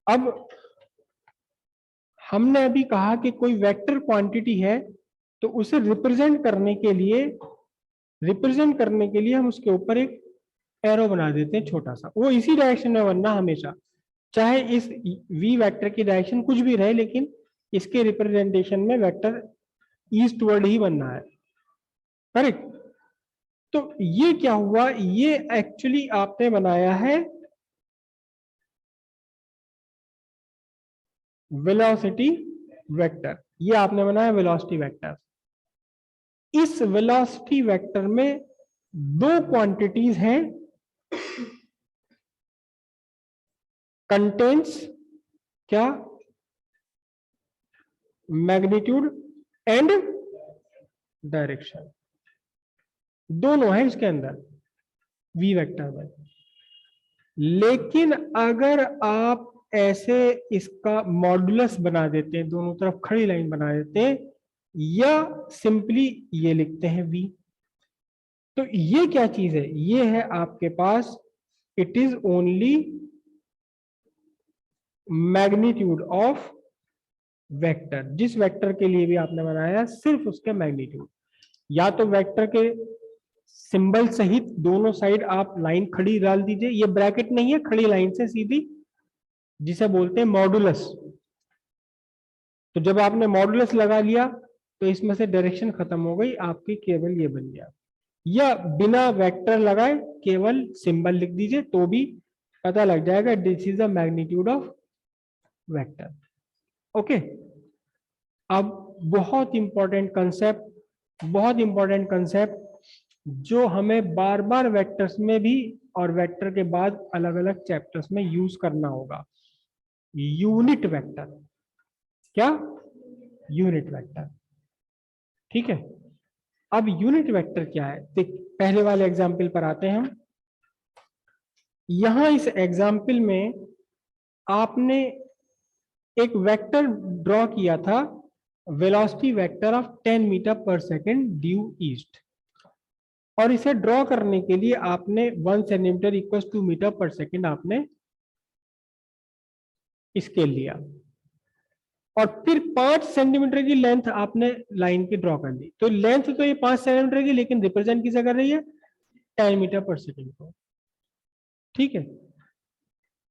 अब हमने अभी कहा कि कोई वेक्टर क्वांटिटी है तो उसे रिप्रेजेंट करने के लिए हम उसके ऊपर एक एरो बना देते हैं छोटा सा, वो इसी डायरेक्शन में बनना हमेशा, चाहे इस वी वेक्टर की डायरेक्शन कुछ भी रहे, लेकिन इसके रिप्रेजेंटेशन में वेक्टर ईस्टवर्ड ही बनना है। करेक्ट। तो ये क्या हुआ, ये एक्चुअली आपने बनाया है वेलोसिटी वेक्टर, ये आपने बनाया वेलोसिटी वेक्टर। इस वेलोसिटी वेक्टर में दो क्वांटिटीज हैं, कंटेंट्स क्या, मैग्नीट्यूड एंड डायरेक्शन, दोनों है इसके अंदर वी वेक्टर में। लेकिन अगर आप ऐसे इसका मॉडुलस बना देते हैं, दोनों तरफ खड़ी लाइन बना देते हैं, या सिंपली ये लिखते हैं v, तो ये क्या चीज है, ये है आपके पास it is only magnitude of vector. जिस वेक्टर के लिए भी आपने बनाया सिर्फ उसके मैग्नीट्यूड, या तो वेक्टर के सिंबल सहित दोनों साइड आप लाइन खड़ी डाल दीजिए, ये ब्रैकेट नहीं है, खड़ी लाइन से सीधी, जिसे बोलते हैं मॉडुलस। तो जब आपने मॉडुलस लगा लिया तो इसमें से डायरेक्शन खत्म हो गई आपकी, केवल ये बन गया। या बिना वेक्टर लगाए केवल सिंबल लिख दीजिए तो भी पता लग जाएगा this is the magnitude of vector. Okay. अब बहुत इंपॉर्टेंट कंसेप्ट जो हमें बार बार वेक्टर्स में भी और वेक्टर के बाद अलग अलग चैप्टर्स में यूज करना होगा, यूनिट वेक्टर। क्या? Unit vector. ठीक है। अब यूनिट वेक्टर क्या है, देख पहले वाले एग्जाम्पल पर आते हैं हम। यहां इस एग्जाम्पल में आपने एक वेक्टर ड्रॉ किया था, वेलोसिटी वेक्टर ऑफ 10 मीटर पर सेकेंड ड्यू ईस्ट, और इसे ड्रॉ करने के लिए आपने 1 सेंटीमीटर इक्वल टू मीटर पर सेकेंड आपने स्केल लिया, और फिर 5 सेंटीमीटर की लेंथ आपने लाइन की ड्रॉ कर ली। तो लेंथ तो ये 5 सेंटीमीटर की, लेकिन रिप्रेजेंट किसे कर रही है, 10 मीटर पर सेकेंड को। ठीक है।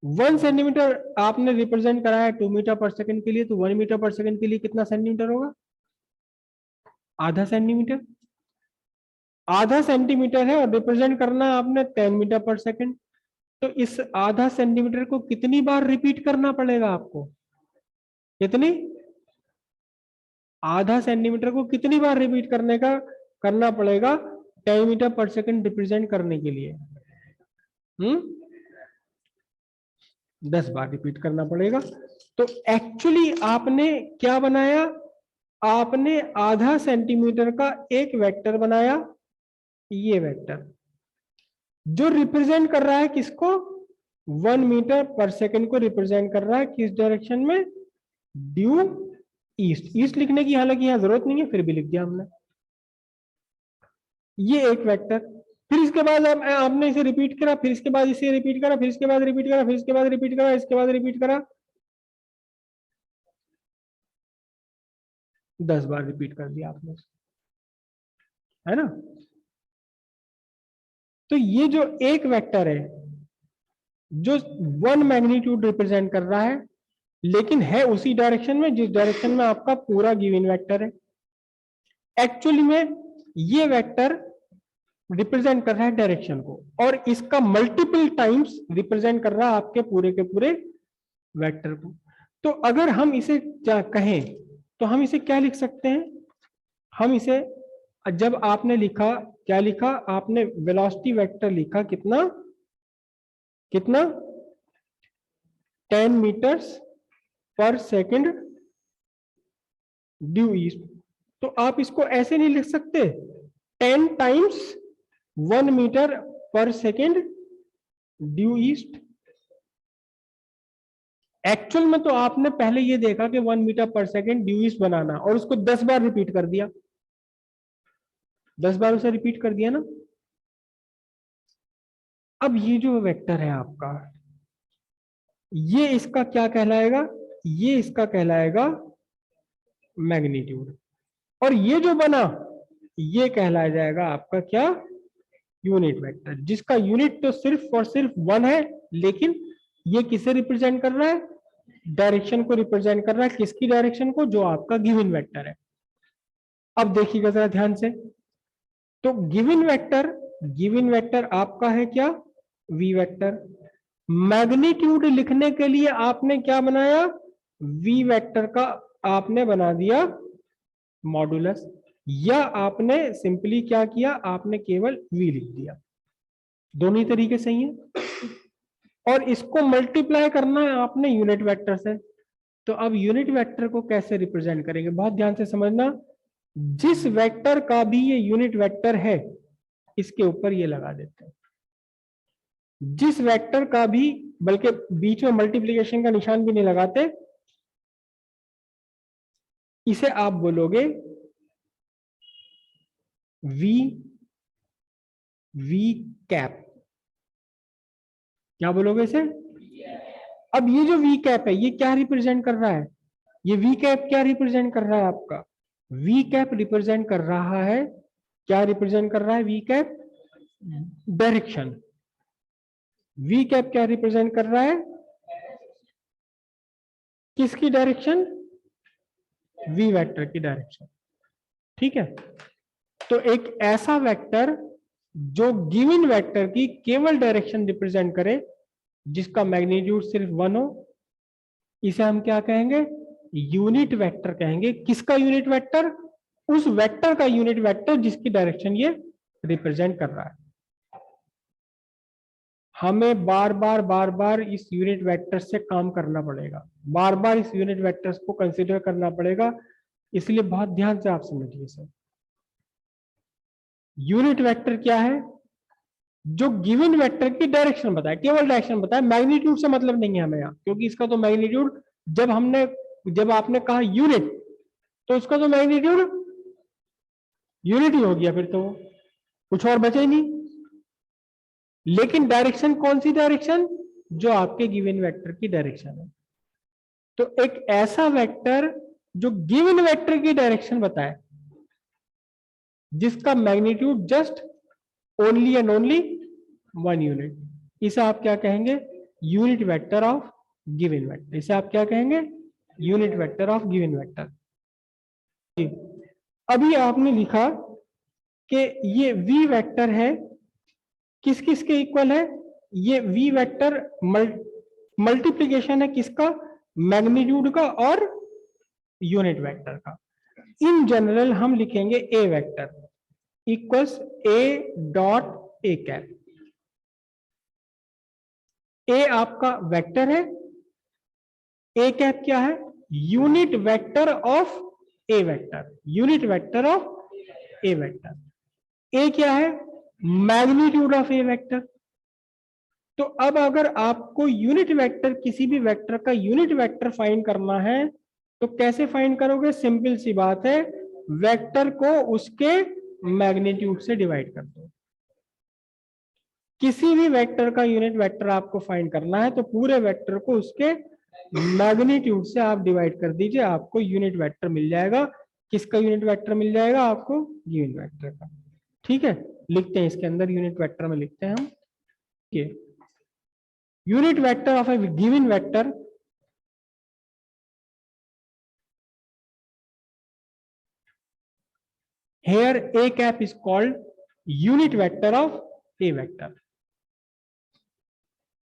1 सेंटीमीटर आपने रिप्रेजेंट करा है 2 मीटर पर सेकेंड के लिए, तो 1 मीटर पर सेकेंड के लिए कितना सेंटीमीटर होगा, आधा सेंटीमीटर। आधा सेंटीमीटर है और रिप्रेजेंट करना है आपने 10 मीटर पर सेकेंड, तो इस आधा सेंटीमीटर को कितनी बार रिपीट करना पड़ेगा आपको, कितनी, आधा सेंटीमीटर को कितनी बार रिपीट करना पड़ेगा 10 मीटर पर सेकेंड रिप्रेजेंट करने के लिए, 10 बार रिपीट करना पड़ेगा। तो एक्चुअली आपने क्या बनाया, आपने आधा सेंटीमीटर का एक वेक्टर बनाया, ये वेक्टर जो रिप्रेजेंट कर रहा है किसको, 1 मीटर पर सेकेंड को रिप्रेजेंट कर रहा है, किस डायरेक्शन में, ड्यू ईस्ट। ईस्ट लिखने की हालांकि यहां जरूरत नहीं है, फिर भी लिख दिया हमने, ये एक वेक्टर। फिर इसके बाद आपने इसे रिपीट करा, फिर इसके बाद इसे रिपीट करा, फिर इसके बाद रिपीट करा, फिर इसके बाद रिपीट करा, इसके बाद रिपीट करा, 10 बार रिपीट कर दिया आपने, है ना। तो ये जो एक वेक्टर है जो 1 मैग्नीट्यूड रिप्रेजेंट कर रहा है, लेकिन है उसी डायरेक्शन में जिस डायरेक्शन में आपका पूरा गिवन वेक्टर है। एक्चुअली में ये वेक्टर रिप्रेजेंट कर रहा है डायरेक्शन को, और इसका मल्टीपल टाइम्स रिप्रेजेंट कर रहा है आपके पूरे के पूरे वेक्टर को। तो अगर हम इसे क्या कहें, तो हम इसे क्या लिख सकते हैं, हम इसे, जब आपने लिखा, क्या लिखा आपने, वेलोसिटी वेक्टर लिखा, कितना कितना 10 मीटर्स पर सेकेंड ड्यू ईस्ट, तो आप इसको ऐसे नहीं लिख सकते 10 टाइम्स 1 मीटर पर सेकेंड ड्यू ईस्ट। एक्चुअल में तो आपने पहले ये देखा कि 1 मीटर पर सेकेंड ड्यू ईस्ट बनाना, और उसको 10 बार रिपीट कर दिया, 10 बार उसे रिपीट कर दिया ना। अब ये जो वेक्टर है आपका, ये इसका क्या कहलाएगा, ये इसका कहलाएगा मैग्नीट्यूड। और ये जो बना ये कहलाया जाएगा आपका क्या, यूनिट वेक्टर, जिसका यूनिट तो सिर्फ और सिर्फ 1 है, लेकिन ये किसे रिप्रेजेंट कर रहा है, डायरेक्शन को रिप्रेजेंट कर रहा है। किसकी डायरेक्शन को, जो आपका गिवन वेक्टर है। अब देखिएगा जरा ध्यान से, तो गिवन वेक्टर आपका है क्या, वी वेक्टर। मैग्नीट्यूड लिखने के लिए आपने क्या बनाया, वी वेक्टर का आपने बना दिया मॉडुलस, या आपने सिंपली क्या किया, आपने केवल वी लिख दिया। दोनों ही तरीके सही है। और इसको मल्टीप्लाई करना है आपने यूनिट वेक्टर से। तो अब यूनिट वेक्टर को कैसे रिप्रेजेंट करेंगे, बहुत ध्यान से समझना। जिस वेक्टर का भी ये यूनिट वेक्टर है, इसके ऊपर ये लगा देते हैं। जिस वेक्टर का भी, बल्कि बीच में मल्टीप्लिकेशन का निशान भी नहीं लगाते, इसे आप बोलोगे वी वी कैप। क्या बोलोगे इसे, अब ये जो वी कैप है ये क्या रिप्रेजेंट कर रहा है, ये वी कैप क्या रिप्रेजेंट कर रहा है आपका, वी कैप रिप्रेजेंट कर रहा है, क्या रिप्रेजेंट कर रहा है V cap, direction. V cap क्या रिप्रेजेंट कर रहा है, किसकी डायरेक्शन, वी वेक्टर की डायरेक्शन। ठीक है, तो एक ऐसा वेक्टर जो गिवन वेक्टर की केवल डायरेक्शन रिप्रेजेंट करे, जिसका मैग्नीट्यूड सिर्फ 1 हो, इसे हम क्या कहेंगे, यूनिट वेक्टर कहेंगे। किसका यूनिट वेक्टर, उस वेक्टर का यूनिट वेक्टर जिसकी डायरेक्शन ये रिप्रेजेंट कर रहा है। हमें बार बार इस यूनिट वेक्टर से काम करना पड़ेगा, बार बार इस यूनिट वेक्टर्स को कंसीडर करना पड़ेगा, इसलिए बहुत ध्यान से आप समझिए सर। यूनिट वेक्टर क्या है, जो गिवन वेक्टर की डायरेक्शन बताए, केवल डायरेक्शन बताए, मैग्नीट्यूड से मतलब नहीं है हमें यहाँ, क्योंकि इसका तो मैग्नीट्यूड जब आपने कहा यूनिट, तो उसका तो मैग्नीट्यूड यूनिट ही हो गया, फिर तो कुछ और बचे ही नहीं। लेकिन डायरेक्शन कौन सी डायरेक्शन, जो आपके गिवन वेक्टर की डायरेक्शन है। तो एक ऐसा वेक्टर जो गिवन वेक्टर की डायरेक्शन बताए, जिसका magnitude just only and only 1 unit, इसे आप क्या कहेंगे, unit vector of given vector. इसे आप क्या कहेंगे, unit vector of given vector. अभी आपने लिखा कि ये v वेक्टर है, किस किस के इक्वल है, ये v वेक्टर मल्टीप्लीकेशन है किसका, मैग्नीट्यूड का और यूनिट वेक्टर का। इन जनरल हम लिखेंगे a vector equals a dot a cap. a आपका वेक्टर है, a कैप क्या है, unit vector of a vector, unit vector of a vector. a क्या है, मैग्नीट्यूड ऑफ a वेक्टर। तो अब अगर आपको यूनिट वेक्टर, किसी भी वेक्टर का यूनिट वेक्टर फाइंड करना है, तो कैसे फाइंड करोगे, सिंपल सी बात है, वेक्टर को उसके मैग्नीट्यूड से डिवाइड कर दो। किसी भी वेक्टर का यूनिट वेक्टर आपको फाइंड करना है, तो पूरे वेक्टर को उसके मैग्नीट्यूड से आप डिवाइड कर दीजिए, आपको यूनिट वेक्टर मिल जाएगा। किसका यूनिट वेक्टर मिल जाएगा आपको, गिवन वेक्टर का। ठीक है, लिखते हैं इसके अंदर यूनिट वेक्टर में लिखते हैं हम, unit vector of A given vector here a cap is called unit vector of a vector।